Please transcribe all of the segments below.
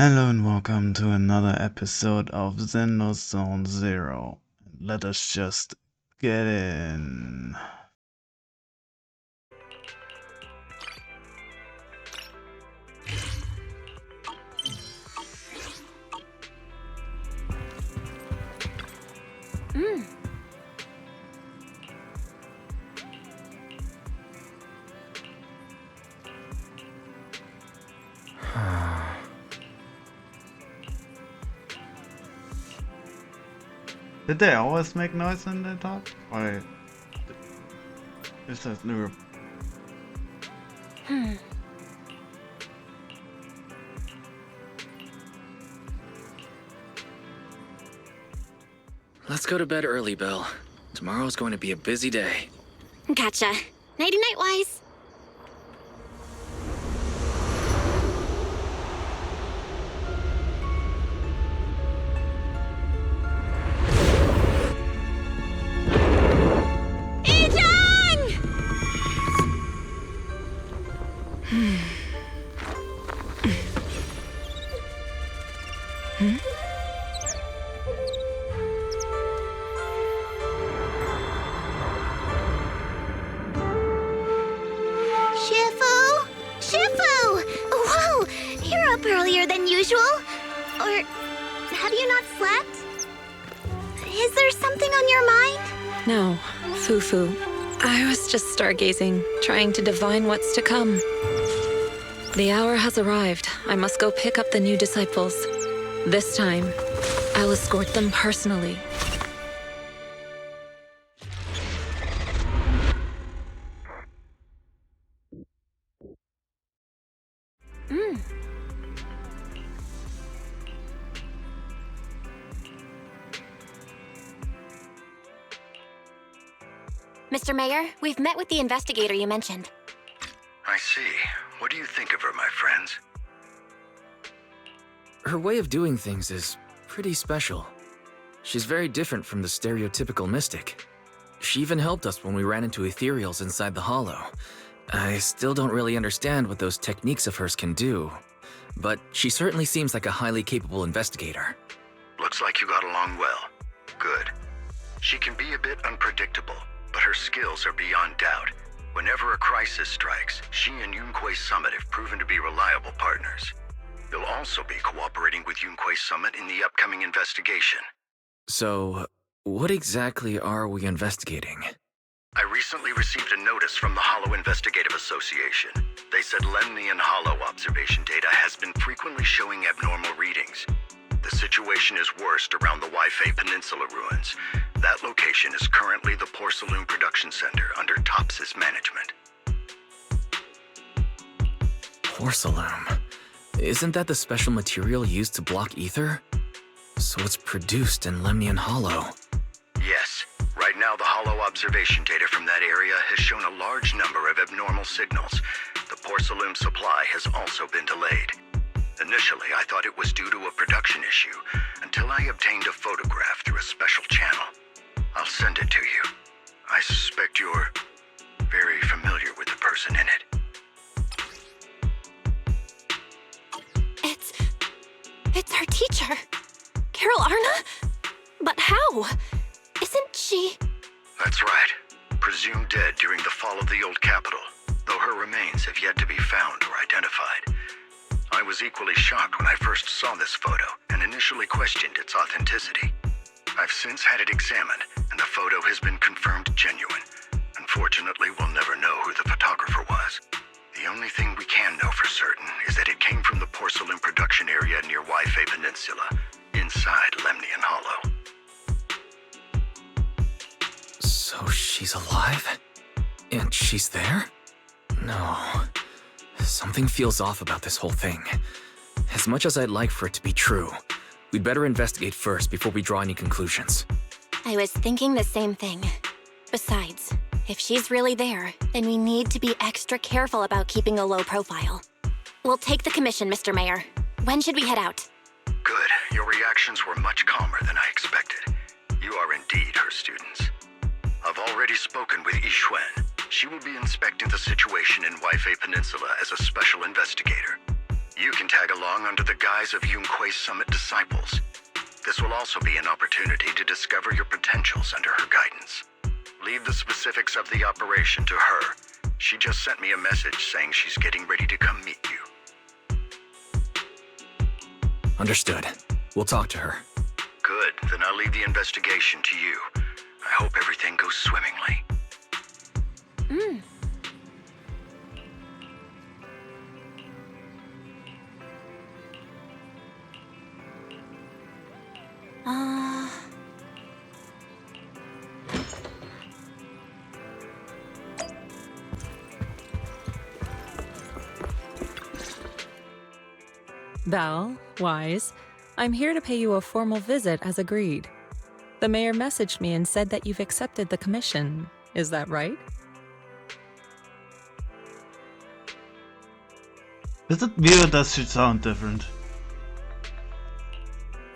Hello and welcome to another episode of Zenless Zone Zero. Let us just get in. Did they always make noise when they talk? Or is that new? Let's go to bed early, Bill. Tomorrow's going to be a busy day. Gotcha. Nighty-night, Wise. Shifu! Shifu! Whoa! You're up earlier than usual? Or have you not slept? Is there something on your mind? No, Fufu. I was just stargazing, trying to divine what's to come. The hour has arrived. I must go pick up the new disciples. This time, I'll escort them personally. Mr. Mayor, we've met with the investigator you mentioned. I see. What do you think of her, my friends? Her way of doing things is pretty special. She's very different from the stereotypical mystic. She even helped us when we ran into ethereals inside the Hollow. I still don't really understand what those techniques of hers can do, but she certainly seems like a highly capable investigator. Looks like you got along well. Good. She can be a bit unpredictable, but her skills are beyond doubt. Whenever a crisis strikes, she and Yunquei Summit have proven to be reliable partners. You'll also be cooperating with Yunquei Summit in the upcoming investigation. So, what exactly are we investigating? I recently received a notice from the Hollow Investigative Association. They said Lemnian Hollow observation data has been frequently showing abnormal readings. The situation is worst around the Waifei Peninsula ruins. That location is currently the Porcelain Production Center under Tops's management. Porcelain. Isn't that the special material used to block ether? So it's produced in Lemnian Hollow. Yes. Right now, the Hollow observation data from that area has shown a large number of abnormal signals. The porcelain supply has also been delayed. Initially, I thought it was due to a production issue, until I obtained a photograph through a special channel. I'll send it to you. I suspect you're very familiar with the person in it. It's our teacher. Carol Arna? But how? Isn't she... That's right. Presumed dead during the fall of the old capital, though her remains have yet to be found or identified. I was equally shocked when I first saw this photo and initially questioned its authenticity. I've since had it examined, and the photo has been confirmed genuine. Unfortunately, we'll never know who the photographer was. The only thing we can know for certain is that it came from the porcelain production area near Waifei Peninsula, inside Lemnian Hollow. So she's alive? And she's there? No. Something feels off about this whole thing. As much as I'd like for it to be true, we'd better investigate first before we draw any conclusions. I was thinking the same thing. Besides, if she's really there, then we need to be extra careful about keeping a low profile. We'll take the commission, Mr. Mayor. When should we head out? Good. Your reactions were much calmer than I expected. You are indeed her students. I've already spoken with Yixuan. She will be inspecting the situation in Waifei Peninsula as a special investigator. You can tag along under the guise of Yunque's Summit disciples. This will also be an opportunity to discover your potentials under her guidance. Leave the specifics of the operation to her. She just sent me a message saying she's getting ready to come meet you. Understood. We'll talk to her. Good, then I'll leave the investigation to you. I hope everything goes swimmingly. Val, Wise, I'm here to pay you a formal visit as agreed. The mayor messaged me and said that you've accepted the commission. Is that right? Is it weird that she sound different?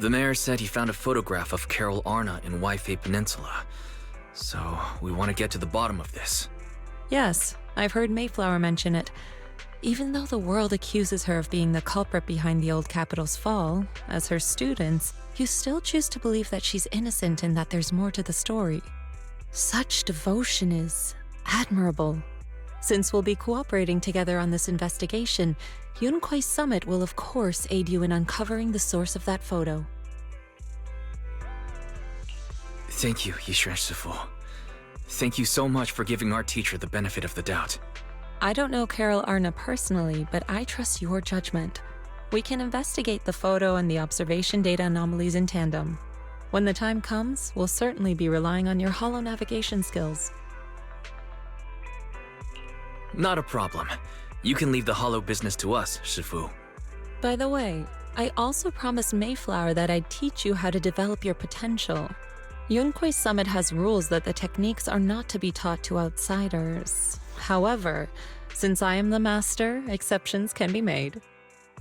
The mayor said he found a photograph of Carol Arna in Waifei Peninsula. So, we want to get to the bottom of this. Yes, I've heard Mayflower mention it. Even though the world accuses her of being the culprit behind the old capital's fall, as her students, you still choose to believe that she's innocent and that there's more to the story. Such devotion is admirable. Since we'll be cooperating together on this investigation, Yunquei Summit will of course aid you in uncovering the source of that photo. Thank you, Yishuan Shifu. Thank you so much for giving our teacher the benefit of the doubt. I don't know Carol Arna personally, but I trust your judgment. We can investigate the photo and the observation data anomalies in tandem. When the time comes, we'll certainly be relying on your holo navigation skills. Not a problem. You can leave the hollow business to us, Shifu. By the way, I also promised Mayflower that I'd teach you how to develop your potential. Yunquei Summit has rules that the techniques are not to be taught to outsiders. However, since I am the master, exceptions can be made.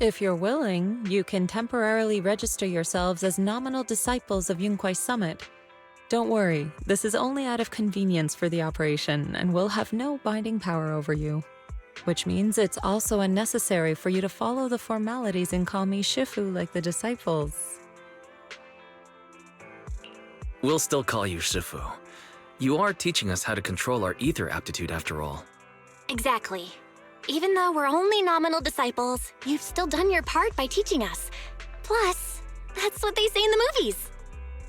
If you're willing, you can temporarily register yourselves as nominal disciples of Yunquei Summit. Don't worry, this is only out of convenience for the operation and will have no binding power over you. Which means it's also unnecessary for you to follow the formalities and call me Shifu like the disciples. We'll still call you Shifu. You are teaching us how to control our ether aptitude after all. Exactly. Even though we're only nominal disciples, you've still done your part by teaching us. Plus, that's what they say in the movies.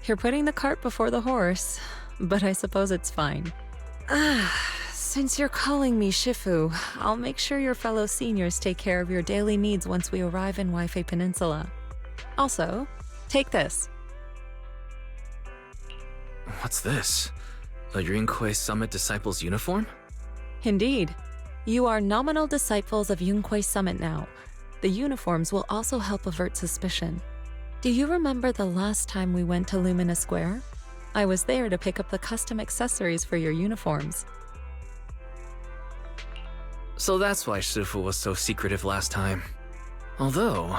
You're putting the cart before the horse, but I suppose it's fine. Since you're calling me Shifu, I'll make sure your fellow seniors take care of your daily needs once we arrive in Waifei Peninsula. Also, take this. What's this? A Yunquei Summit Disciples uniform? Indeed. You are nominal disciples of Yunquei Summit now. The uniforms will also help avert suspicion. Do you remember the last time we went to Lumina Square? I was there to pick up the custom accessories for your uniforms. So that's why Shifu was so secretive last time. Although,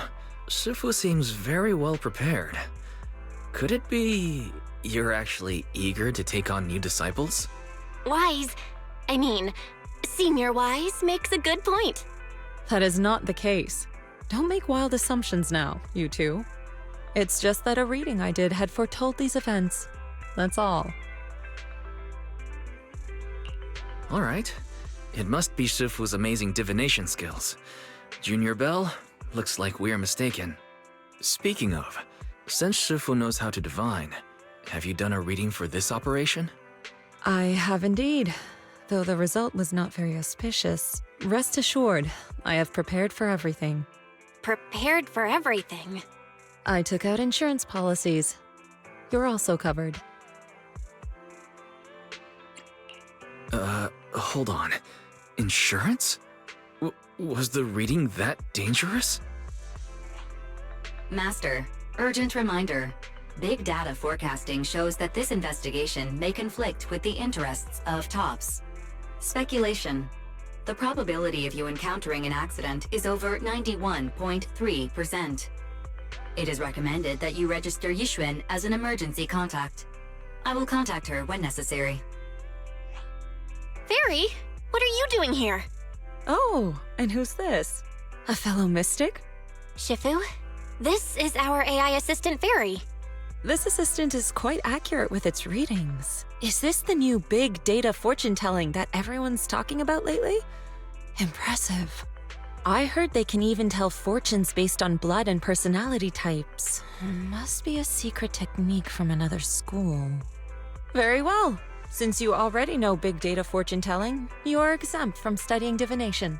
Shifu seems very well prepared. Could it be you're actually eager to take on new disciples? Senior Wise makes a good point. That is not the case. Don't make wild assumptions now, you two. It's just that a reading I did had foretold these events. That's all. Alright. It must be Shifu's amazing divination skills. Junior Bell, looks like we're mistaken. Speaking of, since Shifu knows how to divine, have you done a reading for this operation? I have indeed. Though the result was not very auspicious, rest assured, I have prepared for everything. Prepared for everything. I took out insurance policies. You're also covered. Hold on. Insurance? Was the reading that dangerous? Master, urgent reminder. Big data forecasting shows that this investigation may conflict with the interests of TOPS. Speculation. The probability of you encountering an accident is over 91.3%. It is recommended that you register Yishuan as an emergency contact. I will contact her when necessary. Fairy, what are you doing here? Oh, and who's this? A fellow mystic? Shifu, this is our AI assistant Fairy. This assistant is quite accurate with its readings. Is this the new big data fortune-telling that everyone's talking about lately? Impressive. I heard they can even tell fortunes based on blood and personality types. Must be a secret technique from another school. Very well. Since you already know big data fortune-telling, you are exempt from studying divination.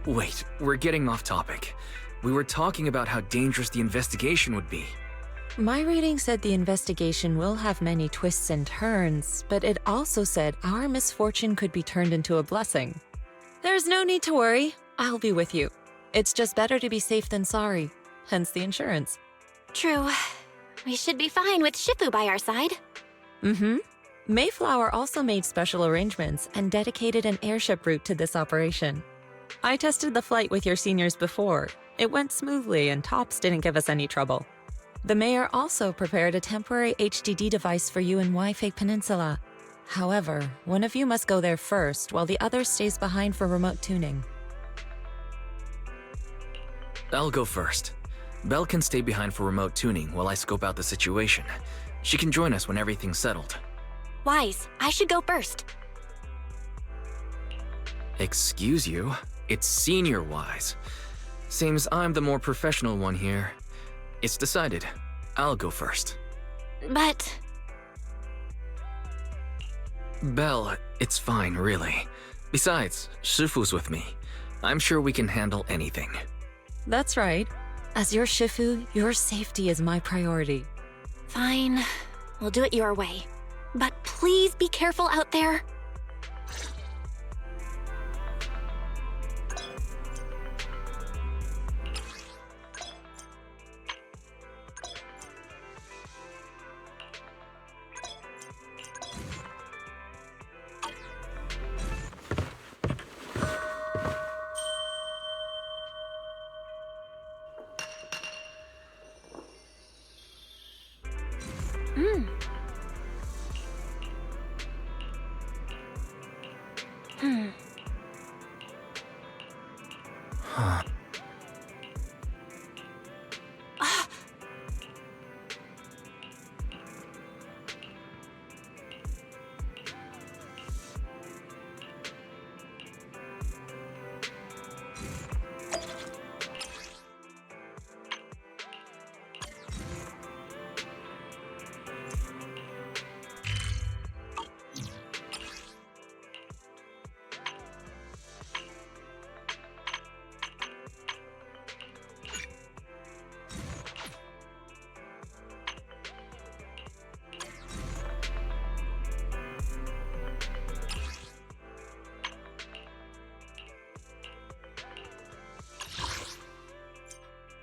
Wait, we're getting off topic. We were talking about how dangerous the investigation would be. My reading said the investigation will have many twists and turns, but it also said our misfortune could be turned into a blessing. There's no need to worry. I'll be with you. It's just better to be safe than sorry, hence the insurance. True. We should be fine with Shifu by our side. Mm-hmm. Mayflower also made special arrangements and dedicated an airship route to this operation. I tested the flight with your seniors before. It went smoothly and Tops didn't give us any trouble. The mayor also prepared a temporary HDD device for you in Wi-Fi Peninsula. However, one of you must go there first while the other stays behind for remote tuning. I'll go first. Belle can stay behind for remote tuning while I scope out the situation. She can join us when everything's settled. Wise, I should go first. Excuse you? It's Senior Wise. Seems I'm the more professional one here. It's decided. I'll go first. But... Belle, it's fine, really. Besides, Shifu's with me. I'm sure we can handle anything. That's right. As your Shifu, your safety is my priority. Fine. We'll do it your way. But please be careful out there.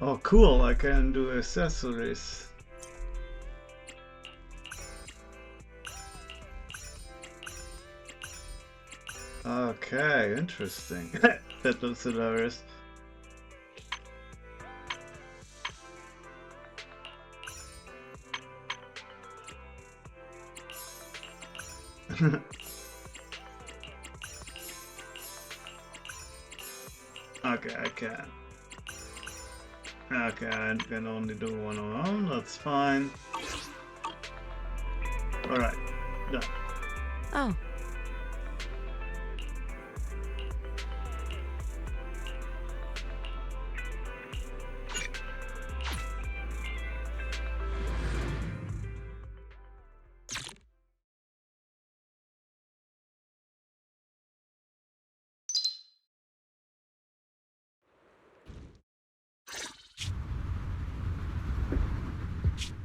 Oh, cool, I can do accessories. Okay, interesting. That looks hilarious. Okay, I can. Okay, I can only do one on, that's fine. Alright, done. Oh.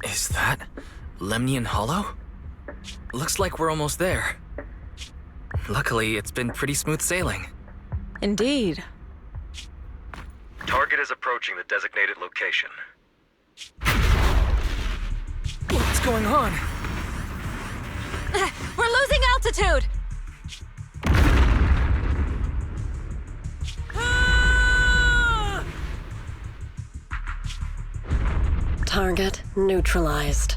Is that Lemnian Hollow? Looks like we're almost there. Luckily, it's been pretty smooth sailing. Indeed. Target is approaching the designated location. What's going on? We're losing altitude! Target neutralized.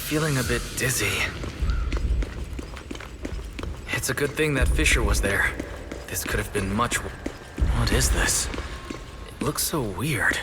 feeling a bit dizzy. It's a good thing that Fisher was there. This could have been much... What is this? It looks so weird.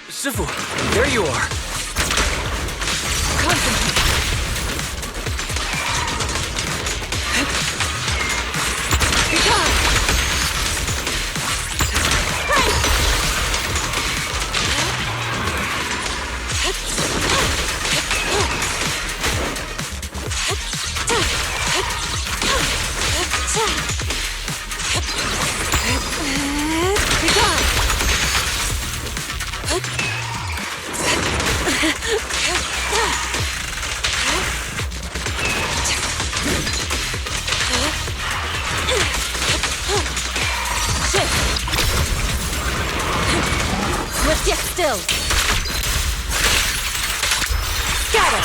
Shifu, there you are! Concentrate! Swift yet still. Scatter.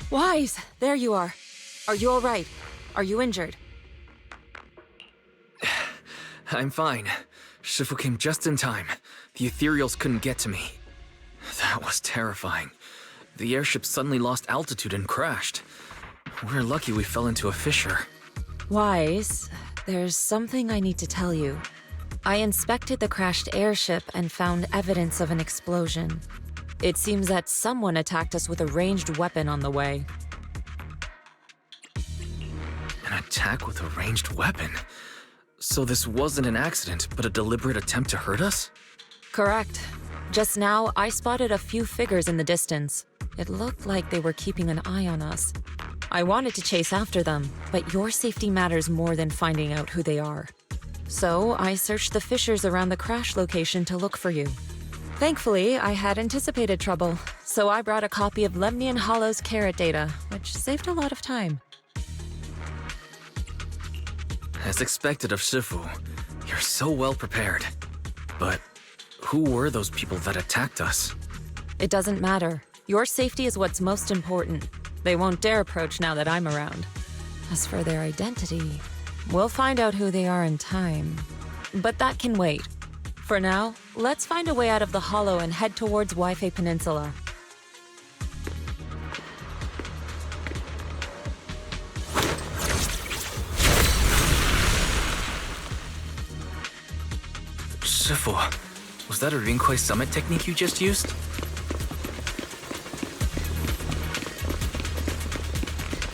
Wise, there you are. Are you all right? Are you injured? I'm fine. Shifu came just in time. The ethereals couldn't get to me. That was terrifying. The airship suddenly lost altitude and crashed. We're lucky we fell into a fissure. Wise, there's something I need to tell you. I inspected the crashed airship and found evidence of an explosion. It seems that someone attacked us with a ranged weapon on the way. An attack with a ranged weapon? So this wasn't an accident, but a deliberate attempt to hurt us? Correct. Just now, I spotted a few figures in the distance. It looked like they were keeping an eye on us. I wanted to chase after them, but your safety matters more than finding out who they are. So I searched the fissures around the crash location to look for you. Thankfully, I had anticipated trouble, so I brought a copy of Lemnian Hollow's carrot data, which saved a lot of time. As expected of Shifu, you're so well prepared. But who were those people that attacked us? It doesn't matter. Your safety is what's most important. They won't dare approach now that I'm around. As for their identity, we'll find out who they are in time. But that can wait. For now, let's find a way out of the Hollow and head towards Waifei Peninsula. Shifu, was that a Rinkwei summit technique you just used?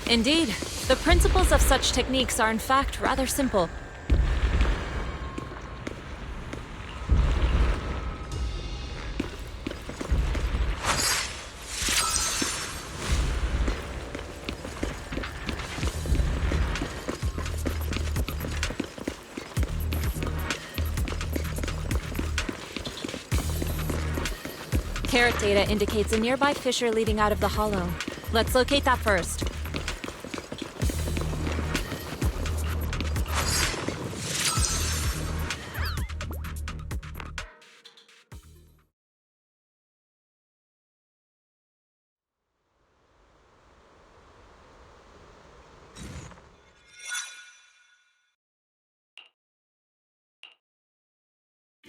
Indeed. The principles of such techniques are in fact rather simple. Carrot data indicates a nearby fissure leading out of the hollow. Let's locate that first.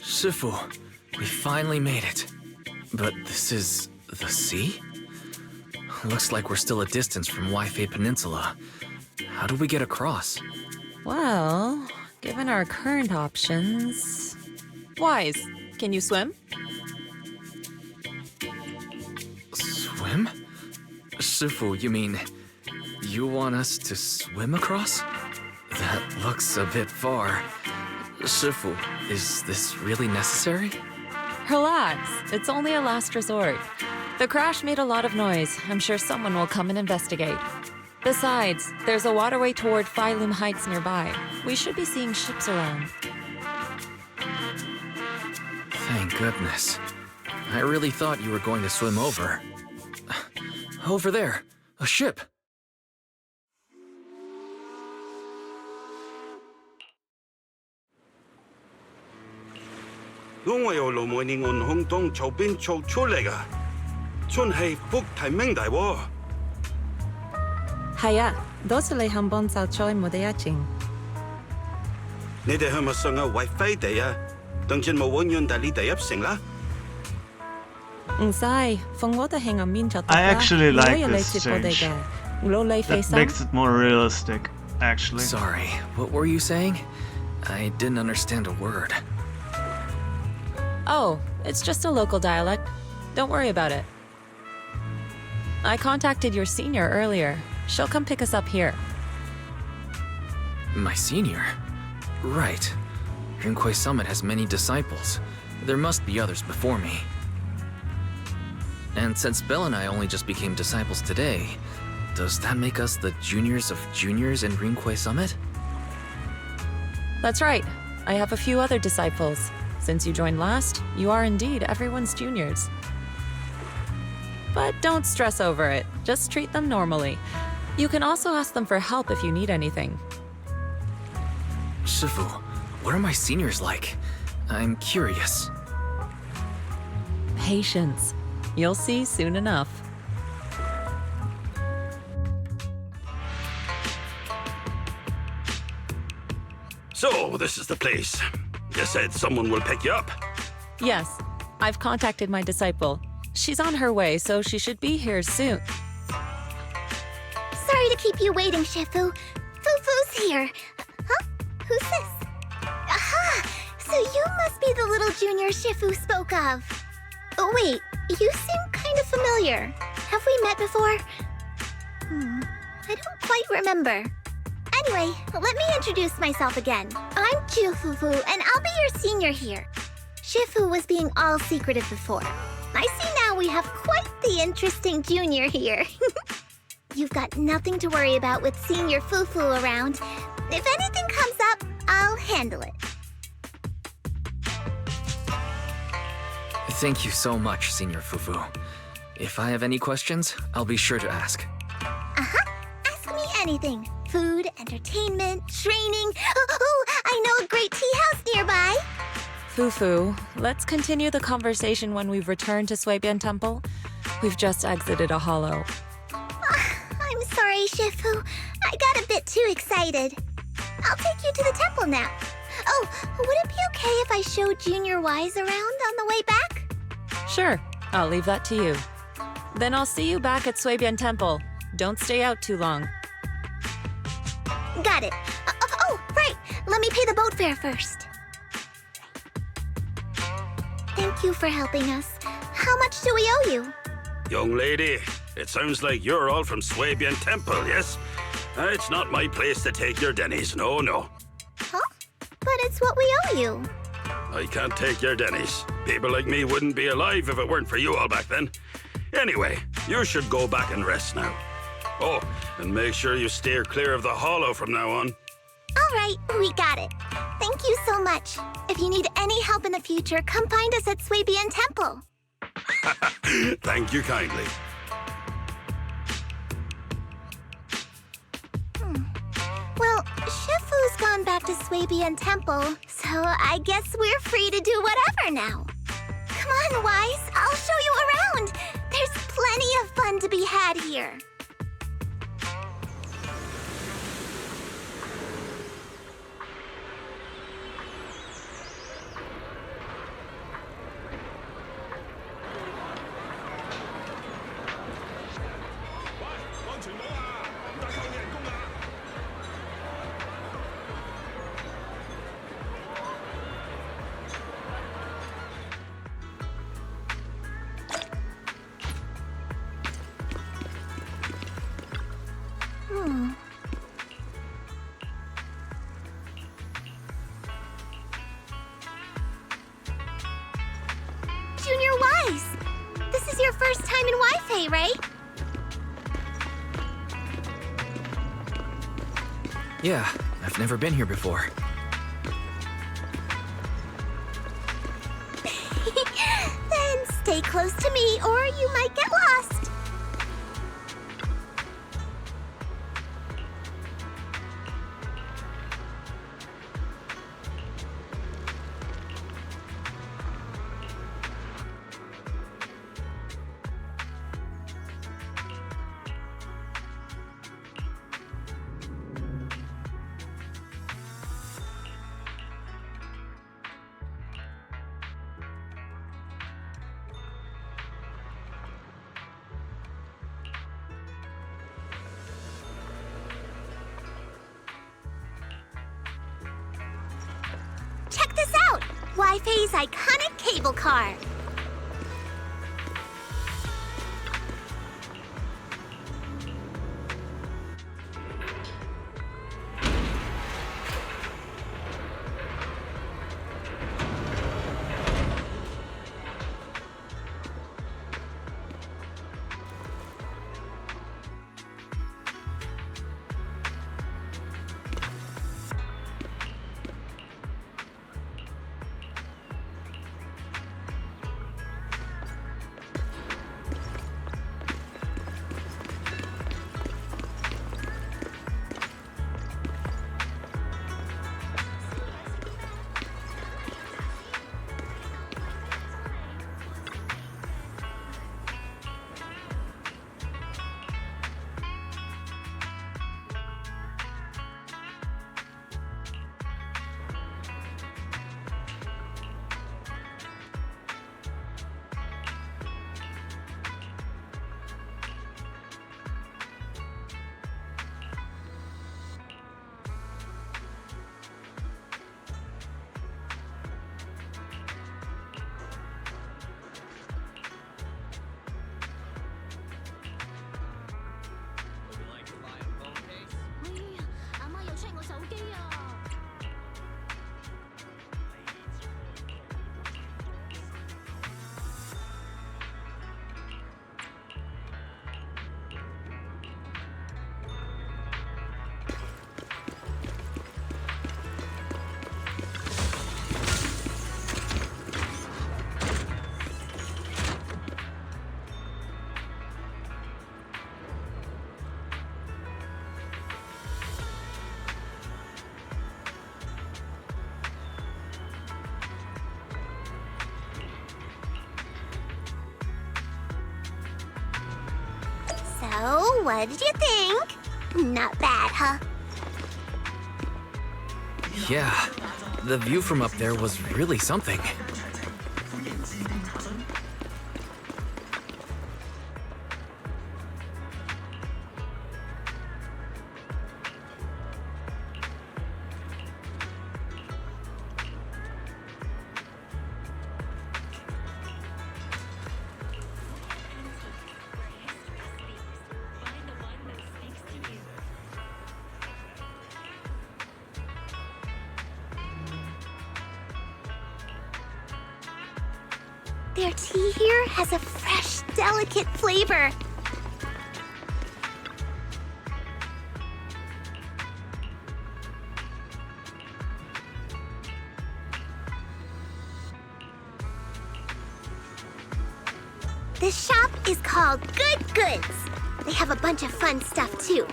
Shifu, we finally made it. But this is the sea? Looks like we're still a distance from Waifei Peninsula. How do we get across? Well, given our current options... Wise, Can you swim? Swim? Shifu, you mean you want us to swim across? That looks a bit far. Shifu, is this really necessary? Relax. It's only a last resort. The crash made a lot of noise. I'm sure someone will come and investigate. Besides, there's a waterway toward Phylum Heights nearby. We should be seeing ships around. Thank goodness. I really thought you were going to swim over. Over there, a ship. Haya, dosele hambon sao choi modeyaching. Ngsai, fungota hang min I actually like this change. That makes it more realistic, actually. Sorry, what were you saying? I didn't understand a word. Oh, it's just a local dialect. Don't worry about it. I contacted your senior earlier. She'll come pick us up here. My senior? Right. Rinkwei Summit has many disciples. There must be others before me. And since Belle and I only just became disciples today, does that make us the juniors of juniors in Rinkwei Summit? That's right. I have a few other disciples. Since you joined last, you are indeed everyone's juniors. But don't stress over it. Just treat them normally. You can also ask them for help if you need anything. Shifu, what are my seniors like? I'm curious. Patience. You'll see soon enough. So, this is the place. You said someone will pick you up. Yes, I've contacted my disciple. She's on her way, so she should be here soon. Sorry to keep you waiting, Shifu. Fufu's here. Huh? Who's this? Aha! So you must be the little junior Shifu spoke of. Oh, wait, you seem kind of familiar. Have we met before? I don't quite remember. Anyway, let me introduce myself again. I'm Fufu, and I'll be your senior here. Shifu was being all secretive before. I see now we have quite the interesting junior here. You've got nothing to worry about with senior Fufu around. If anything comes up, I'll handle it. Thank you so much, Senior Fufu. If I have any questions, I'll be sure to ask. Ask me anything. Food, entertainment, training. Oh, I know a great tea house nearby. Fufu, let's continue the conversation when we've returned to Suibian Temple. We've just exited a hollow. I'm sorry, Shifu. I got a bit too excited. I'll take you to the temple now. Oh, would it be okay if I showed Junior Wise around on the way back? Sure, I'll leave that to you. Then I'll see you back at Suibian Temple. Don't stay out too long. Got it. Oh, right. Let me pay the boat fare first. Thank you for helping us. How much do we owe you? Young lady, it sounds like you're all from Swabian Temple, yes? It's not my place to take your dennies, no. Huh? But it's what we owe you. I can't take your dennies. People like me wouldn't be alive if it weren't for you all back then. Anyway, you should go back and rest now. Oh, and make sure you steer clear of the hollow from now on. All right, we got it. Thank you so much. If you need any help in the future, come find us at Swabian Temple. Thank you kindly. Well, Shifu's gone back to Swabian Temple, so I guess we're free to do whatever now. Come on, Wise, I'll show you around. There's plenty of fun to be had here. Junior Wise! This is your first time in Wi-Fi, right? Yeah, I've never been here before. Then stay close to me or you might get lost. Check this out! Wi-Fi's iconic cable car. So, what did you think? Not bad, huh? Yeah, the view from up there was really something. Their tea here has a fresh, delicate flavor. This shop is called Good Goods. They have a bunch of fun stuff, too.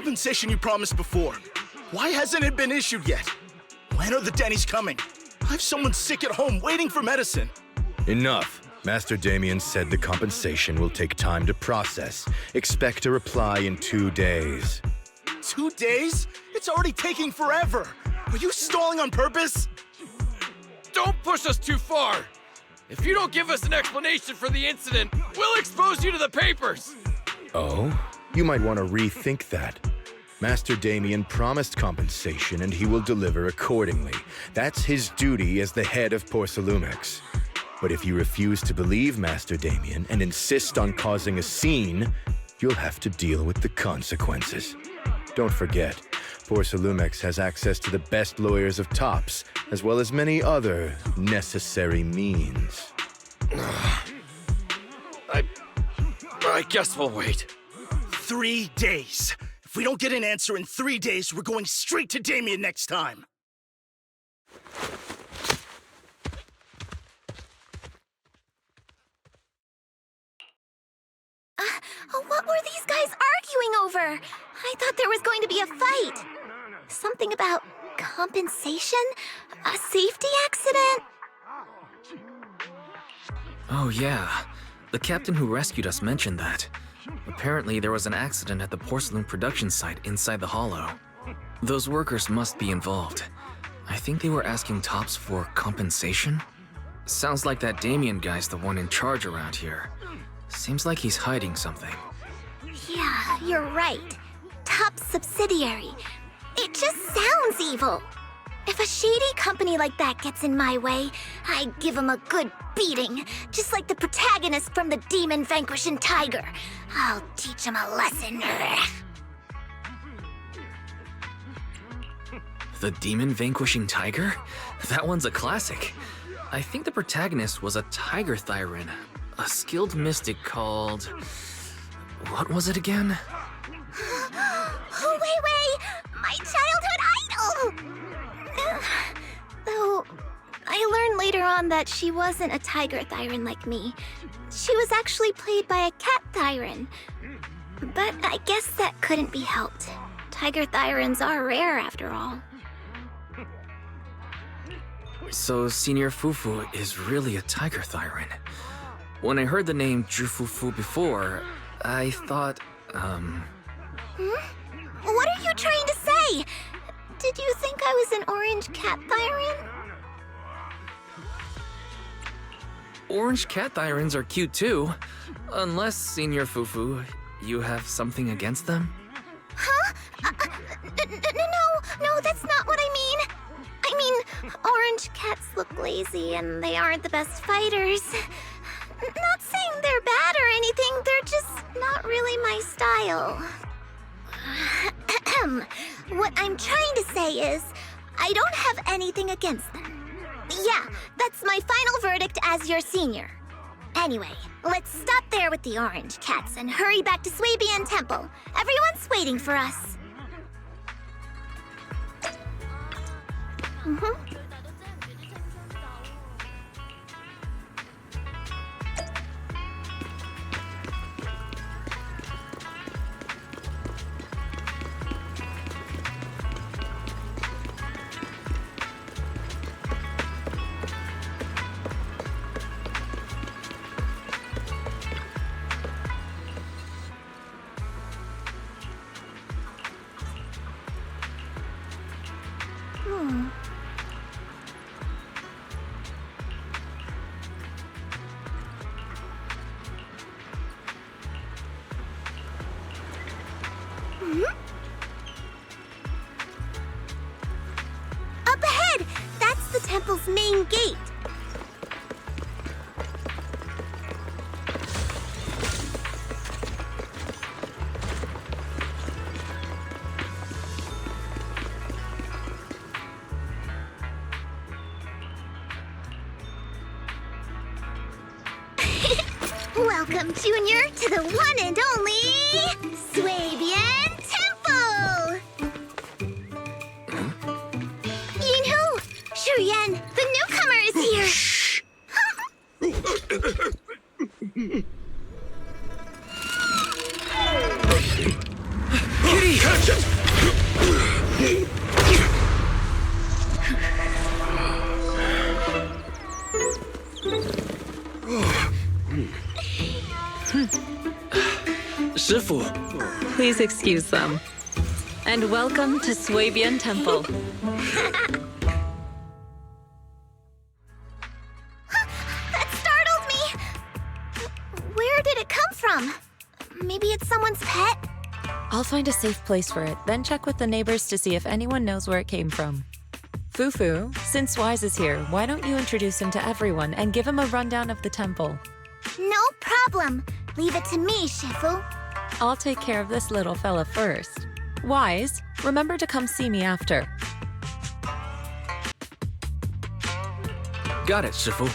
compensation you promised before? Why hasn't it been issued yet? When are the Denny's coming? I have someone sick at home waiting for medicine. Enough. Master Damien said the compensation will take time to process. Expect a reply in 2 days. 2 days? It's already taking forever. Are you stalling on purpose? Don't push us too far. If you don't give us an explanation for the incident, we'll expose you to the papers. Oh? You might want to rethink that. Master Damien promised compensation and he will deliver accordingly. That's his duty as the head of Porcelumex. But if you refuse to believe Master Damien and insist on causing a scene, you'll have to deal with the consequences. Don't forget, Porcelumex has access to the best lawyers of Tops, as well as many other necessary means. I guess we'll wait. 3 days. If we don't get an answer in 3 days, we're going straight to Damien next time. What were these guys arguing over? I thought there was going to be a fight. Something about compensation? A safety accident? Oh, yeah. The captain who rescued us mentioned that. Apparently, there was an accident at the porcelain production site inside the hollow. Those workers must be involved. I think they were asking Tops for compensation? Sounds like that Damien guy's the one in charge around here. Seems like he's hiding something. Yeah, you're right. Top subsidiary. It just sounds evil. If a shady company like that gets in my way, I give them a good beating, just like the protagonist from the Demon Vanquishing Tiger. I'll teach them a lesson. The Demon Vanquishing Tiger? That one's a classic. I think the protagonist was a Tiger Thyran, a skilled mystic called... What was it again? Oh, wait! My childhood idol! Though, I learned later on that she wasn't a Tiger Thyran like me. She was actually played by a Cat Thyran. But I guess that couldn't be helped. Tiger Thyrans are rare after all. So Senior Fufu is really a Tiger Thyran. When I heard the name Jufufu before, I thought, What are you trying to say? Did you think I was an orange cat Thyran? Orange cat Thyrans are cute too. Unless, Senior Fufu, you have something against them? Huh? No, that's not what I mean. I mean, orange cats look lazy and they aren't the best fighters. Not saying they're bad or anything, they're just not really my style. What I'm trying to say is, I don't have anything against them. Yeah, that's my final verdict as your senior. Anyway, let's stop there with the orange cats and hurry back to Swabian Temple. Everyone's waiting for us. Up ahead! That's the temple's main gate. Welcome, Junior, to the one and only Swabian Temple! Yinhu! Shuyan, the newcomer is here! Shh! Kitty! Shifu! Please excuse them. And welcome to Swabian Temple. That startled me! Where did it come from? Maybe it's someone's pet? I'll find a safe place for it, then check with the neighbors to see if anyone knows where it came from. Fufu, since Wise is here, why don't you introduce him to everyone and give him a rundown of the temple? No problem. Leave it to me, Shifu. I'll take care of this little fella first. Wise, remember to come see me after. Got it, Shifu.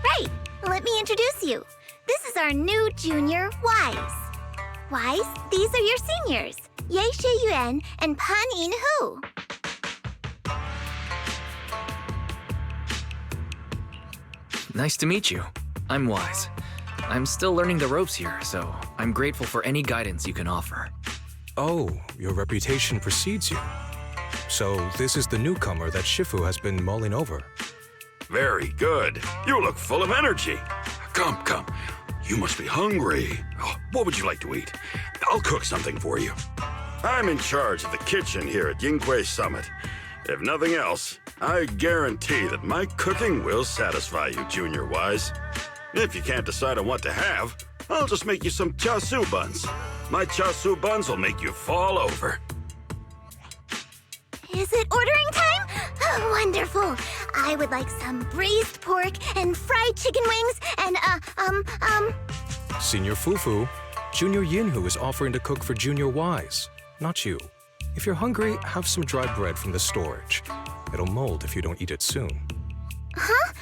Right, let me introduce you. This is our new junior, Wise. Wise, these are your seniors, Ye Shi Yuan and Pan In Hu. Nice to meet you. I'm Wise. I'm still learning the ropes here, so I'm grateful for any guidance you can offer. Oh, your reputation precedes you. So this is the newcomer that Shifu has been mulling over. Very good. You look full of energy. Come, come. You must be hungry. Oh, what would you like to eat? I'll cook something for you. I'm in charge of the kitchen here at Yinghui Summit. If nothing else, I guarantee that my cooking will satisfy you, Junior Wise. If you can't decide on what to have, I'll just make you some chasu buns. My chasu buns will make you fall over. Is it ordering time? Oh, wonderful. I would like some braised pork and fried chicken wings and, Senior Fufu, Junior Yinhu is offering to cook for Junior Wise, not you. If you're hungry, have some dry bread from the storage. It'll mold if you don't eat it soon. Huh?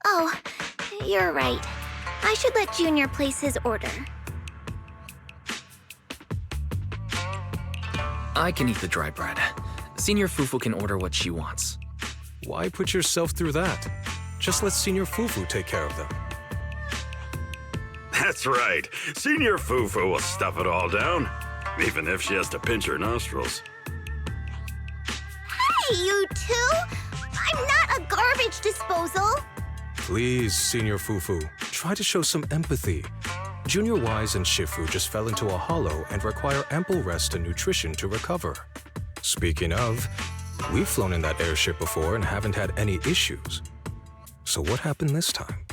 Oh, you're right. I should let Junior place his order. I can eat the dry bread. Senior Fufu can order what she wants. Why put yourself through that? Just let Senior Fufu take care of them. That's right. Senior Fufu will stuff it all down, even if she has to pinch her nostrils. Hey, you two! I'm not a garbage disposal! Please, Senior Fufu, try to show some empathy. Junior Wise and Shifu just fell into a hollow and require ample rest and nutrition to recover. Speaking of, we've flown in that airship before and haven't had any issues. So what happened this time?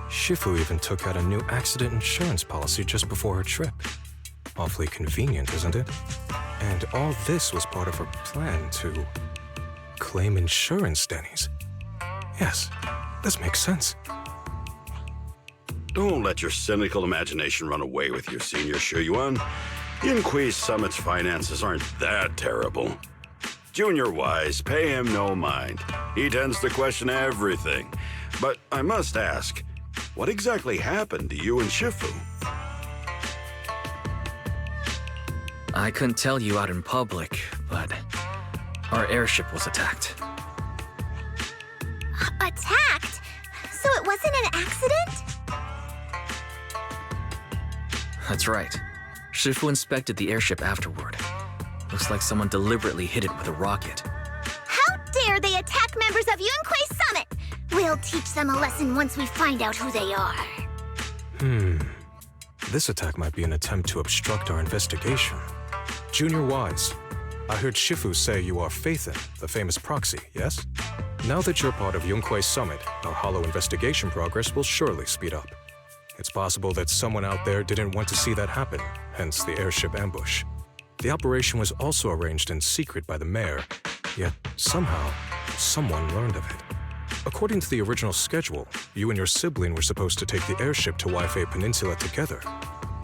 Shifu even took out a new accident insurance policy just before her trip. Awfully convenient, isn't it? And all this was part of her plan to claim insurance, Denny's. Yes, this makes sense. Don't let your cynical imagination run away with you, Senior Shuyuan. Yinhui Summit's finances aren't that terrible. Junior Wise, pay him no mind. He tends to question everything. But I must ask, what exactly happened to you and Shifu? I couldn't tell you out in public, but our airship was attacked. Attacked? So it wasn't an accident? That's right. Shifu inspected the airship afterward. Looks like someone deliberately hit it with a rocket. How dare they attack members of Yunquei Summit! We'll teach them a lesson once we find out who they are. This attack might be an attempt to obstruct our investigation. Junior Wise, I heard Shifu say you are Faithin, the famous proxy, yes? Now that you're part of Yunquei Summit, our hollow investigation progress will surely speed up. It's possible that someone out there didn't want to see that happen, hence the airship ambush. The operation was also arranged in secret by the mayor, yet somehow, someone learned of it. According to the original schedule, you and your sibling were supposed to take the airship to Waifei Peninsula together.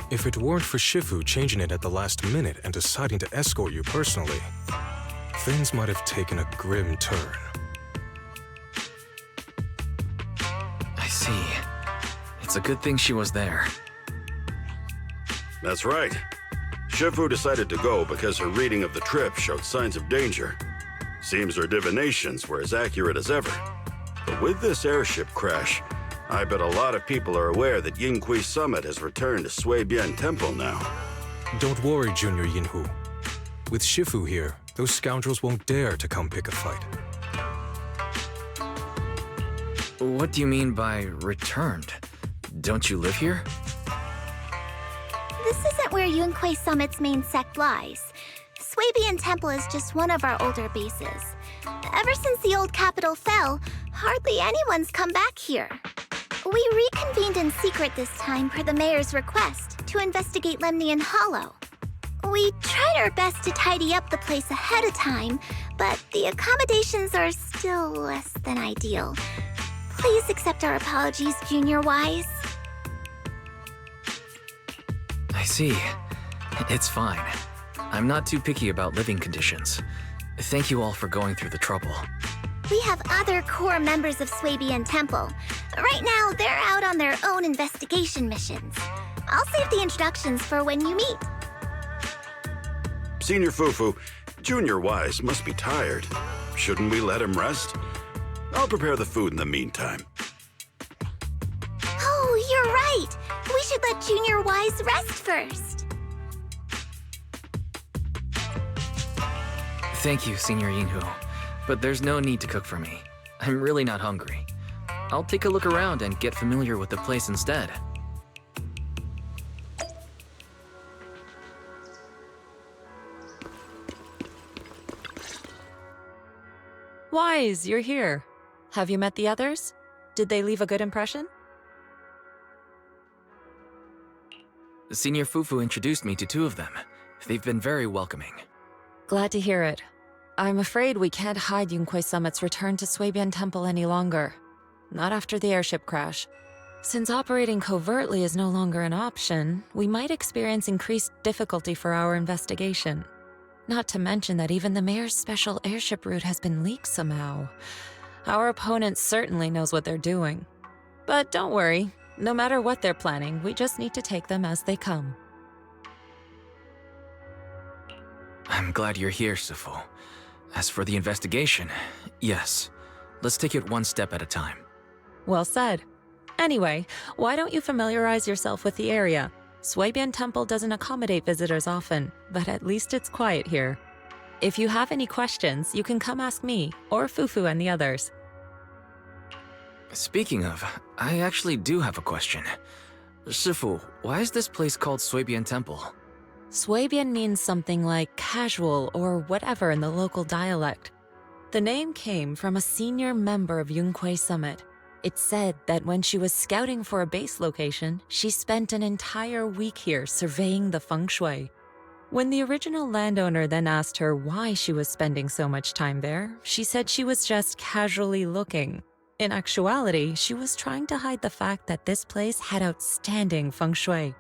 If it weren't for Shifu changing it at the last minute and deciding to escort you personally, things might have taken a grim turn. I see. It's a good thing she was there. That's right. Shifu decided to go because her reading of the trip showed signs of danger. Seems her divinations were as accurate as ever. But with this airship crash, I bet a lot of people are aware that Yinghui Summit has returned to Swabian Temple now. Don't worry, Junior Yinhu. With Shifu here, those scoundrels won't dare to come pick a fight. What do you mean by returned? Don't you live here? This isn't where Yunquei Summit's main sect lies. Swabian Temple is just one of our older bases. Ever since the old capital fell, hardly anyone's come back here. We reconvened in secret this time per the mayor's request to investigate Lemnian Hollow. We tried our best to tidy up the place ahead of time, but the accommodations are still less than ideal. Please accept our apologies, Junior Wise. I see. It's fine. I'm not too picky about living conditions. Thank you all for going through the trouble. We have other core members of Swabian Temple. Right now, they're out on their own investigation missions. I'll save the introductions for when you meet. Senior Fufu, Junior Wise must be tired. Shouldn't we let him rest? I'll prepare the food in the meantime. Oh, you're right. We should let Junior Wise rest first. Thank you, Senior Yinhu. But there's no need to cook for me. I'm really not hungry. I'll take a look around and get familiar with the place instead. Wise, you're here. Have you met the others? Did they leave a good impression? Senior Fufu introduced me to two of them. They've been very welcoming. Glad to hear it. I'm afraid we can't hide Yunquei Summit's return to Swabian Temple any longer. Not after the airship crash. Since operating covertly is no longer an option, we might experience increased difficulty for our investigation. Not to mention that even the mayor's special airship route has been leaked somehow. Our opponent certainly knows what they're doing. But don't worry, no matter what they're planning, we just need to take them as they come. I'm glad you're here, Sifu. As for the investigation, yes. Let's take it one step at a time. Well said. Anyway, why don't you familiarize yourself with the area? Swabian Temple doesn't accommodate visitors often, but at least it's quiet here. If you have any questions, you can come ask me, or Fufu and the others. Speaking of, I actually do have a question. Sifu, why is this place called Swabian Temple? Swabian means something like casual or whatever in the local dialect. The name came from a senior member of Yunquei Summit. It's said that when she was scouting for a base location, she spent an entire week here surveying the feng shui. When the original landowner then asked her why she was spending so much time there, she said she was just casually looking. In actuality, she was trying to hide the fact that this place had outstanding feng shui.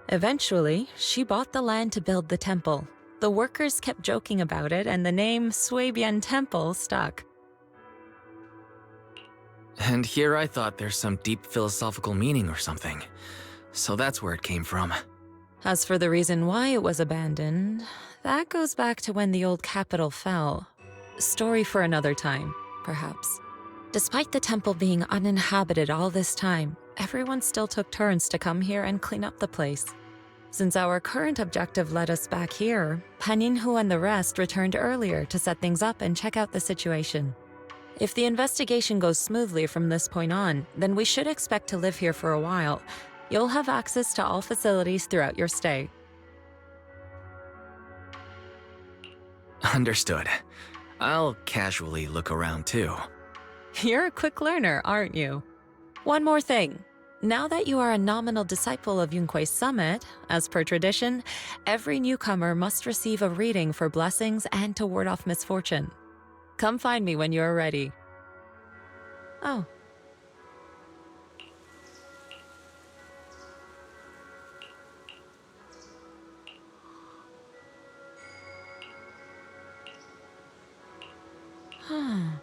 Eventually, she bought the land to build the temple. The workers kept joking about it, and the name Swabian Temple stuck. And here I thought there's some deep philosophical meaning or something. So that's where it came from. As for the reason why it was abandoned, that goes back to when the old capital fell. A story for another time, perhaps. Despite the temple being uninhabited all this time, everyone still took turns to come here and clean up the place. Since our current objective led us back here, Paninhu and the rest returned earlier to set things up and check out the situation. If the investigation goes smoothly from this point on, then we should expect to live here for a while. You'll have access to all facilities throughout your stay. Understood. I'll casually look around too. You're a quick learner, aren't you? One more thing. Now that you are a nominal disciple of Yunquei Summit, as per tradition, every newcomer must receive a reading for blessings and to ward off misfortune. Come find me when you're ready. Oh. Huh.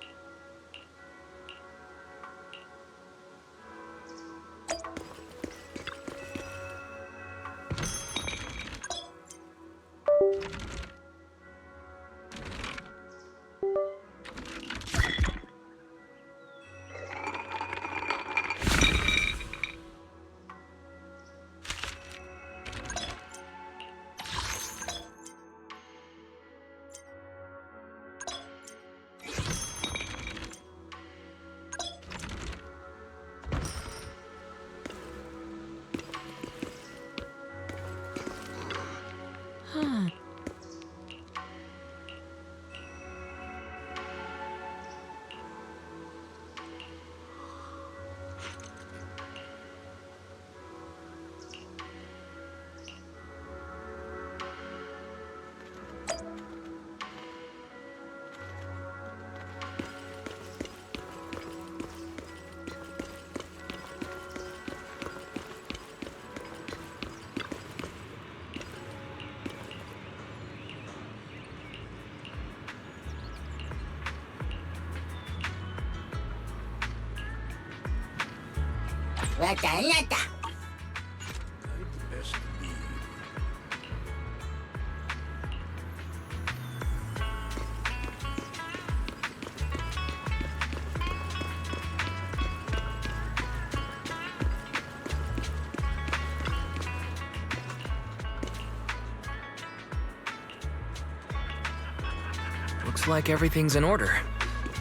Looks like everything's in order.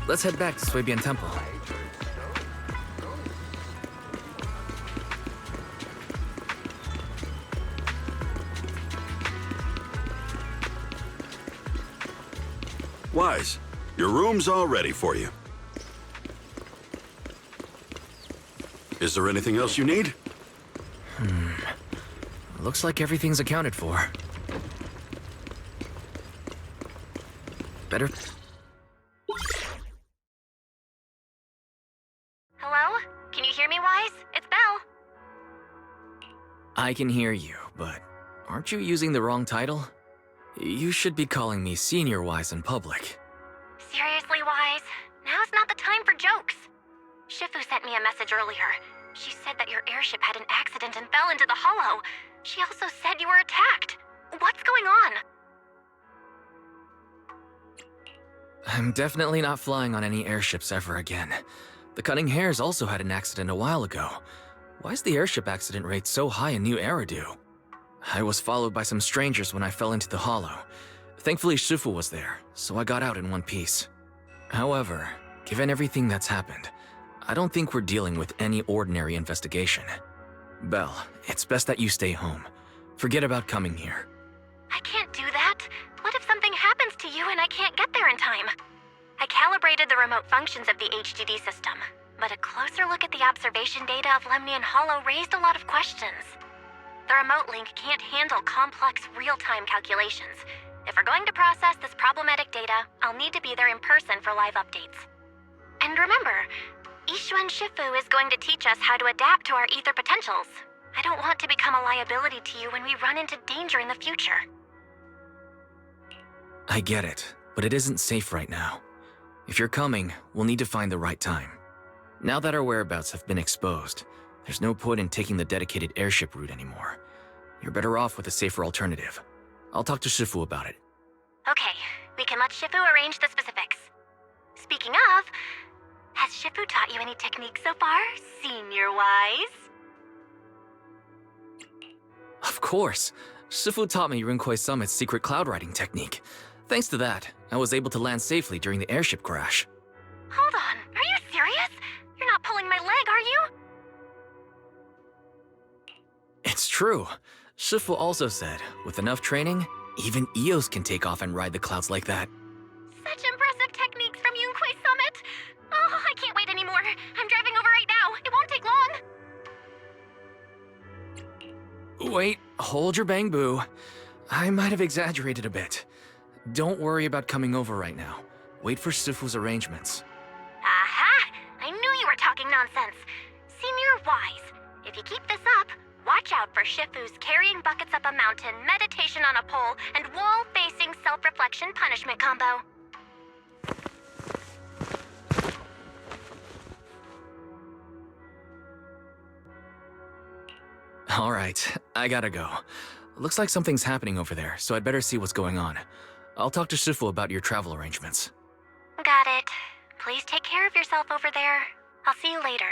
Let's head back to Swabian Temple. Wise, your room's all ready for you. Is there anything else you need? Looks like everything's accounted for. Better... Hello? Can you hear me, Wise? It's Belle. I can hear you, but aren't you using the wrong title? You should be calling me Senior Wise in public. Seriously, Wise? Now's not the time for jokes. Shifu sent me a message earlier. She said that your airship had an accident and fell into the hollow. She also said you were attacked. What's going on? I'm definitely not flying on any airships ever again. The Cunning Hares also had an accident a while ago. Why is the airship accident rate so high in New Eridu? I was followed by some strangers when I fell into the hollow. Thankfully, Shifu was there, so I got out in one piece. However, given everything that's happened, I don't think we're dealing with any ordinary investigation. Belle, it's best that you stay home. Forget about coming here. I can't do that. What if something happens to you and I can't get there in time? I calibrated the remote functions of the HDD system, but a closer look at the observation data of Lemnian Hollow raised a lot of questions. The remote link can't handle complex real-time calculations. If we're going to process this problematic data, I'll need to be there in person for live updates. And remember, Ishuan Shifu is going to teach us how to adapt to our ether potentials. I don't want to become a liability to you when we run into danger in the future. I get it, but it isn't safe right now. If you're coming, we'll need to find the right time. Now that our whereabouts have been exposed, there's no point in taking the dedicated airship route anymore. You're better off with a safer alternative. I'll talk to Shifu about it. Okay, we can let Shifu arrange the specifics. Speaking of, has Shifu taught you any techniques so far, Senior Wise? Of course. Shifu taught me Rinkwei Summit's secret cloud riding technique. Thanks to that, I was able to land safely during the airship crash. Hold on, are you serious? You're not pulling my leg, are you? It's true. Shifu also said, with enough training, even Eos can take off and ride the clouds like that. Such impressive techniques from Yunkwei Summit! Oh, I can't wait anymore. I'm driving over right now. It won't take long. Wait, hold your bang boo. I might have exaggerated a bit. Don't worry about coming over right now. Wait for Shifu's arrangements. Aha! I knew you were talking nonsense. Senior Wise, if you keep this up, watch out for Shifu's carrying buckets up a mountain, meditation on a pole, and wall-facing self-reflection punishment combo. All right, I gotta go. Looks like something's happening over there, so I'd better see what's going on. I'll talk to Shifu about your travel arrangements. Got it. Please take care of yourself over there. I'll see you later.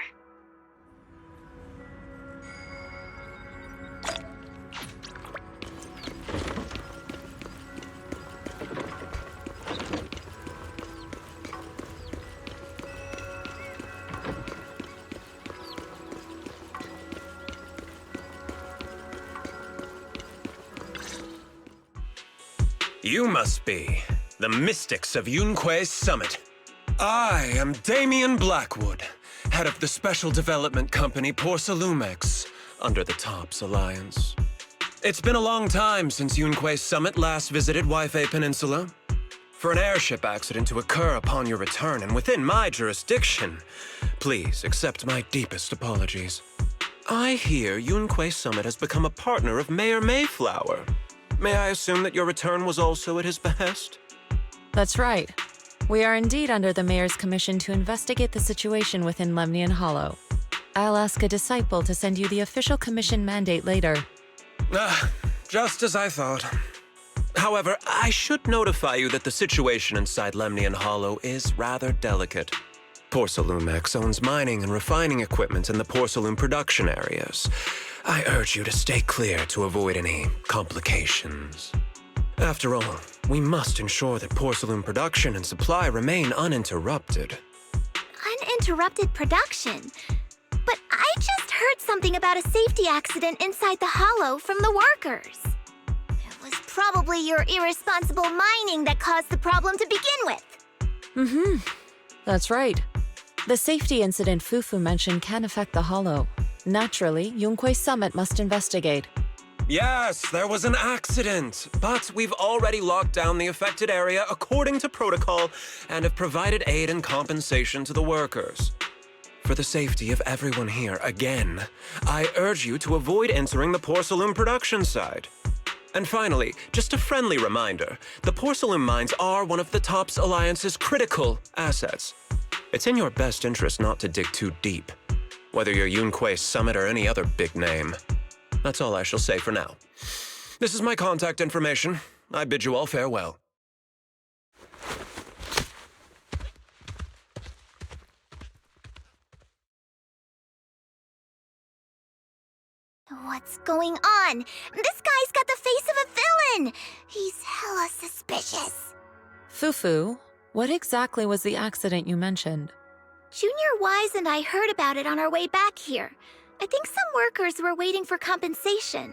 You must be the mystics of Yunkwei's Summit. I am Damien Blackwood, head of the special development company Porcelumex, under the TOPS Alliance. It's been a long time since Yunkwei's Summit last visited Waifei Peninsula. For an airship accident to occur upon your return and within my jurisdiction, please accept my deepest apologies. I hear Yunkwei Summit has become a partner of Mayor Mayflower. May I assume that your return was also at his behest? That's right. We are indeed under the Mayor's commission to investigate the situation within Lemnian Hollow. I'll ask a disciple to send you the official commission mandate later. Just as I thought. However, I should notify you that the situation inside Lemnian Hollow is rather delicate. Porcelumex owns mining and refining equipment in the porcelain production areas. I urge you to stay clear to avoid any complications. After all, we must ensure that porcelain production and supply remain uninterrupted. Uninterrupted production? But I just heard something about a safety accident inside the hollow from the workers. It was probably your irresponsible mining that caused the problem to begin with. That's right. The safety incident Fufu mentioned can affect the hollow. Naturally, Yunquei Summit must investigate. Yes, there was an accident, but we've already locked down the affected area according to protocol and have provided aid and compensation to the workers. For the safety of everyone here, again, I urge you to avoid entering the porcelain production side. And finally, just a friendly reminder, the porcelain mines are one of the TOPS Alliance's critical assets. It's in your best interest not to dig too deep, whether you're Yunquei Summit or any other big name. That's all I shall say for now. This is my contact information. I bid you all farewell. What's going on? This guy's got the face of a villain! He's hella suspicious. Fufu, what exactly was the accident you mentioned? Junior Wise and I heard about it on our way back here. I think some workers were waiting for compensation.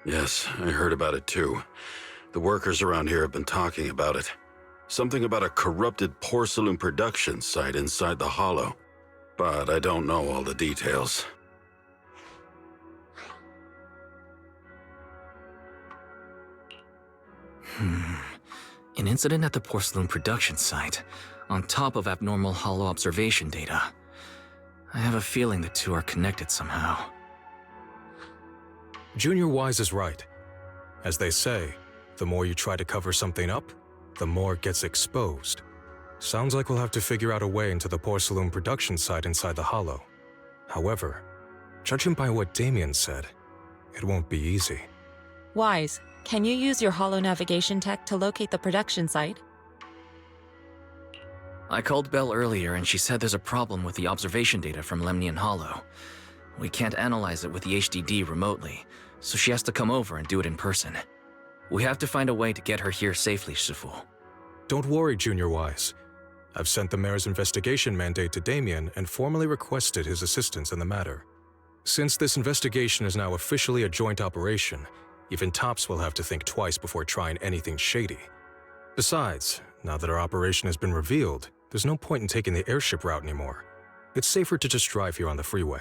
Yes, I heard about it too. The workers around here have been talking about it. Something about a corrupted porcelain production site inside the hollow. But I don't know all the details. An incident at the porcelain production site, on top of abnormal hollow observation data. I have a feeling the two are connected somehow. Junior Wise is right. As they say, the more you try to cover something up, the more it gets exposed. Sounds like we'll have to figure out a way into the porcelain production site inside the hollow. However, judging by what Damien said, it won't be easy. Wise, can you use your hollow navigation tech to locate the production site? I called Belle earlier and she said there's a problem with the observation data from Lemnian Hollow. We can't analyze it with the HDD remotely, so she has to come over and do it in person. We have to find a way to get her here safely, Shifu. Don't worry, Junior Wise. I've sent the mayor's investigation mandate to Damien and formally requested his assistance in the matter. Since this investigation is now officially a joint operation, even TOPS will have to think twice before trying anything shady. Besides, now that our operation has been revealed, there's no point in taking the airship route anymore. It's safer to just drive here on the freeway.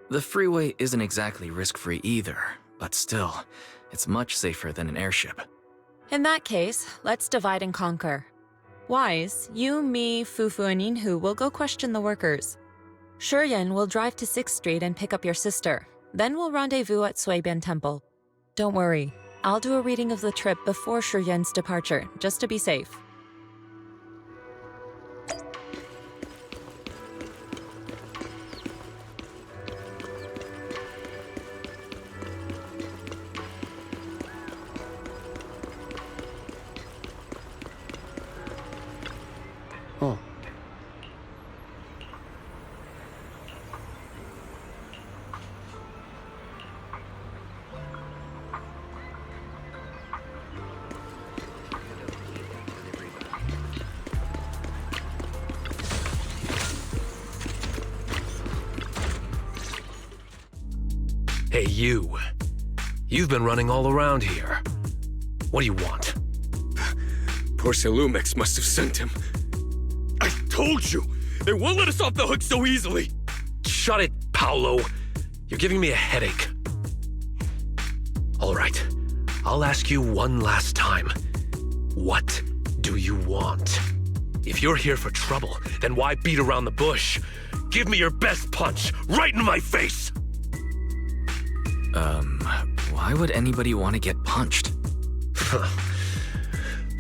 The freeway isn't exactly risk-free either, but still, it's much safer than an airship. In that case, let's divide and conquer. Wise, you, me, Fufu, and Inhu will go question the workers. Shuryen will drive to 6th Street and pick up your sister. Then we'll rendezvous at Suibian Temple. Don't worry, I'll do a reading of the trip before Shuryen's departure, just to be safe. Oh. Hey, you. You've been running all around here. What do you want? Porcelumex must have sent him. I told you! They won't let us off the hook so easily! Shut it, Paolo. You're giving me a headache. All right, I'll ask you one last time. What do you want? If you're here for trouble, then why beat around the bush? Give me your best punch, right in my face! Why would anybody want to get punched?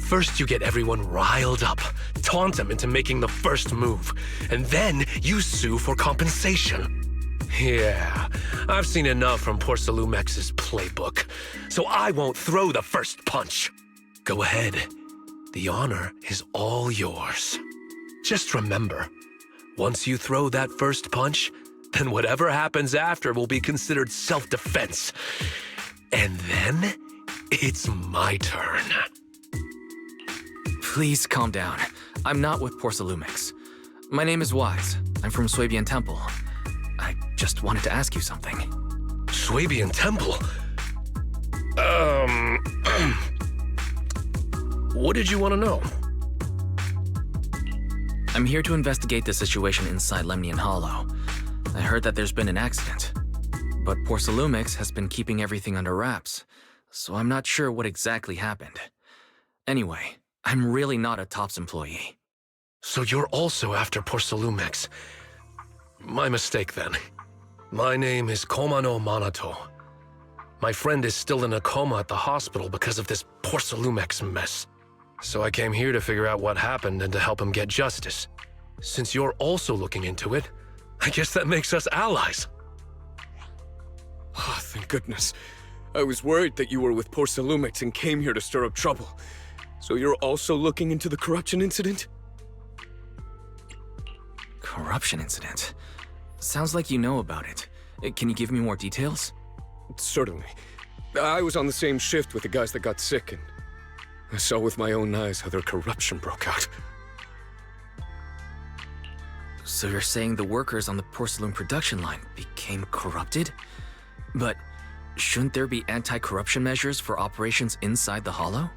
First, you get everyone riled up, taunt them into making the first move, and then you sue for compensation. Yeah, I've seen enough from Porcelumex's playbook, so I won't throw the first punch. Go ahead. The honor is all yours. Just remember, once you throw that first punch, then whatever happens after will be considered self-defense. And then, it's my turn. Please calm down. I'm not with Porcelumix. My name is Wise. I'm from Swabian Temple. I just wanted to ask you something. Swabian Temple? What did you want to know? I'm here to investigate the situation inside Lemnian Hollow. I heard that there's been an accident, but Porcelumix has been keeping everything under wraps, so I'm not sure what exactly happened. Anyway, I'm really not a TOPS employee. So you're also after Porcelumix. My mistake, then. My name is Komano Manato. My friend is still in a coma at the hospital because of this Porcelumix mess. So I came here to figure out what happened and to help him get justice. Since you're also looking into it, I guess that makes us allies. Oh, thank goodness. I was worried that you were with Porcelumix and came here to stir up trouble. So you're also looking into the corruption incident? Corruption incident? Sounds like you know about it. Can you give me more details? Certainly. I was on the same shift with the guys that got sick, and I saw with my own eyes how their corruption broke out. So you're saying the workers on the porcelain production line became corrupted? But shouldn't there be anti-corruption measures for operations inside the Hollow?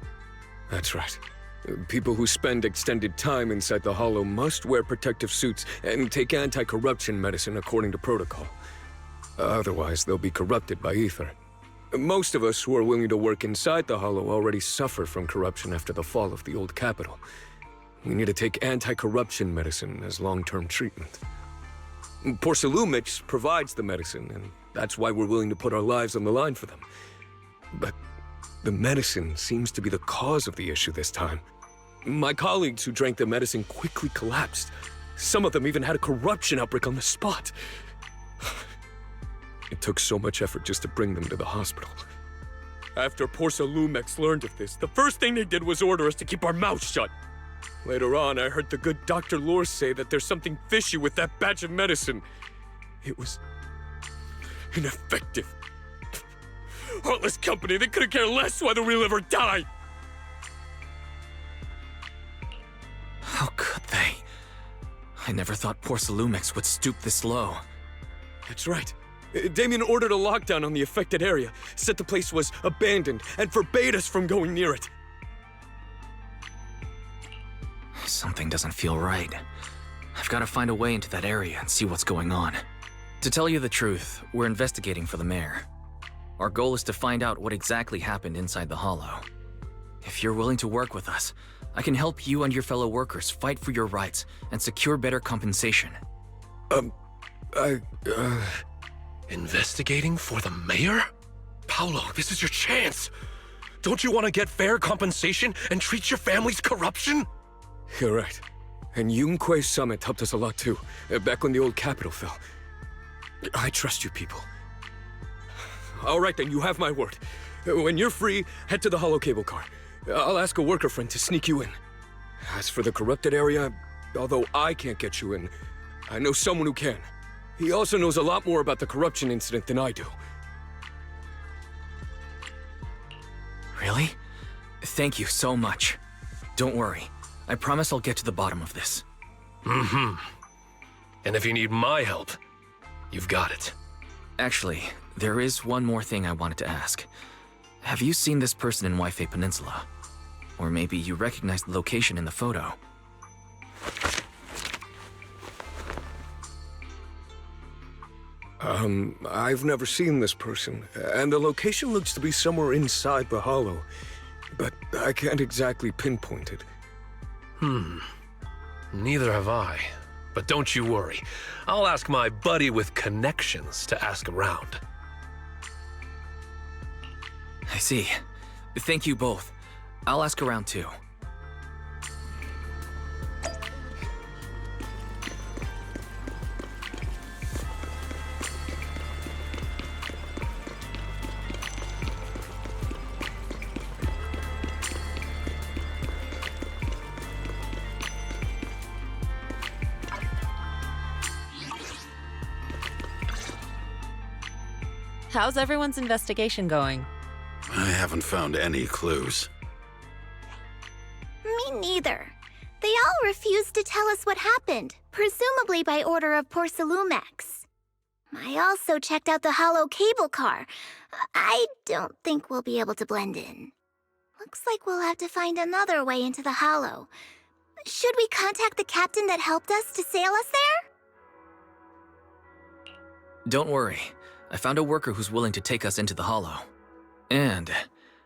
That's right. People who spend extended time inside the Hollow must wear protective suits and take anti-corruption medicine according to protocol. Otherwise, they'll be corrupted by ether. Most of us who are willing to work inside the Hollow already suffer from corruption after the fall of the old capital. We need to take anti-corruption medicine as long-term treatment. Porcelumix provides the medicine, and that's why we're willing to put our lives on the line for them. But the medicine seems to be the cause of the issue this time. My colleagues who drank the medicine quickly collapsed. Some of them even had a corruption outbreak on the spot. It took so much effort just to bring them to the hospital. After Porcelumix learned of this, the first thing they did was order us to keep our mouths shut. Later on, I heard the good Dr. Lore say that there's something fishy with that batch of medicine. It was ineffective. Heartless company, they couldn't care less whether we live or die. How could they? I never thought Porcelumix would stoop this low. That's right. Damien ordered a lockdown on the affected area, said the place was abandoned, and forbade us from going near it. Something doesn't feel right. I've got to find a way into that area and see what's going on. To tell you the truth, we're investigating for the mayor. Our goal is to find out what exactly happened inside the Hollow. If you're willing to work with us, I can help you and your fellow workers fight for your rights and secure better compensation. Investigating for the mayor? Paolo, this is your chance. Don't you want to get fair compensation and treat your family's corruption? You're right. And Yunquei Summit helped us a lot too, back when the old capital fell. I trust you people. All right then, you have my word. When you're free, head to the Hollow Cable Car. I'll ask a worker friend to sneak you in. As for the corrupted area, although I can't get you in, I know someone who can. He also knows a lot more about the corruption incident than I do. Really? Thank you so much. Don't worry. I promise I'll get to the bottom of this. Mm-hmm. And if you need my help, you've got it. Actually, there is one more thing I wanted to ask. Have you seen this person in Waifei Peninsula? Or maybe you recognize the location in the photo. I've never seen this person, and the location looks to be somewhere inside the Hollow, but I can't exactly pinpoint it. Neither have I. But don't you worry. I'll ask my buddy with connections to ask around. I see. Thank you both. I'll ask around too. How's everyone's investigation going? I haven't found any clues. Me neither. They all refused to tell us what happened, presumably by order of Porcelumex. I also checked out the hollow cable car. I don't think we'll be able to blend in. Looks like we'll have to find another way into the hollow. Should we contact the captain that helped us to sail us there? Don't worry. I found a worker who's willing to take us into the hollow. And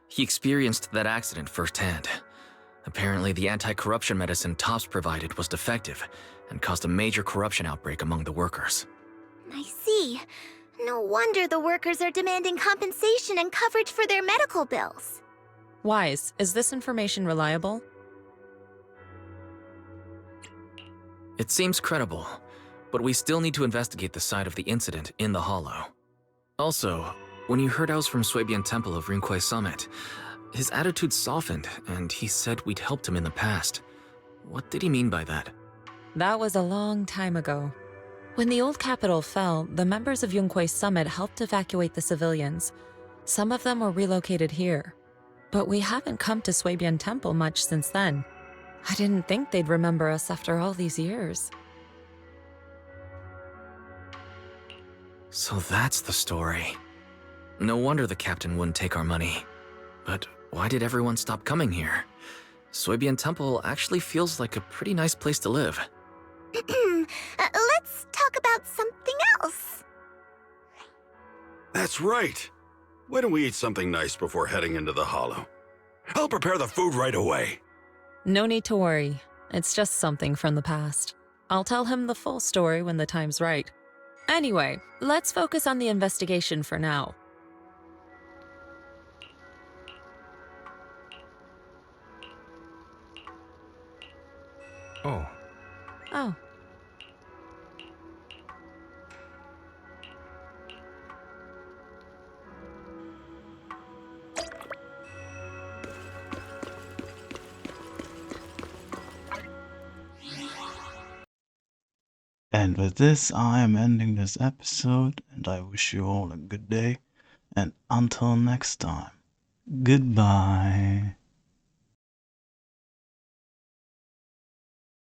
he experienced that accident firsthand. Apparently, the anti-corruption medicine Tops provided was defective and caused a major corruption outbreak among the workers. I see. No wonder the workers are demanding compensation and coverage for their medical bills. Wise, is this information reliable? It seems credible, but we still need to investigate the side of the incident in the hollow. Also, when you heard I was from Swabian Temple of Rinquay Summit, his attitude softened and he said we'd helped him in the past. What did he mean by that? That was a long time ago. When the old capital fell, the members of Yunquay Summit helped evacuate the civilians. Some of them were relocated here. But we haven't come to Swabian Temple much since then. I didn't think they'd remember us after all these years. So that's the story. No wonder the captain wouldn't take our money. But why did everyone stop coming here? Swabian Temple actually feels like a pretty nice place to live. Let's talk about something else. That's right. Why don't we eat something nice before heading into the hollow? I'll prepare the food right away. No need to worry. It's just something from the past. I'll tell him the full story when the time's right. Anyway, let's focus on the investigation for now. Oh. Oh. And with this, I am ending this episode, and I wish you all a good day, and until next time, goodbye.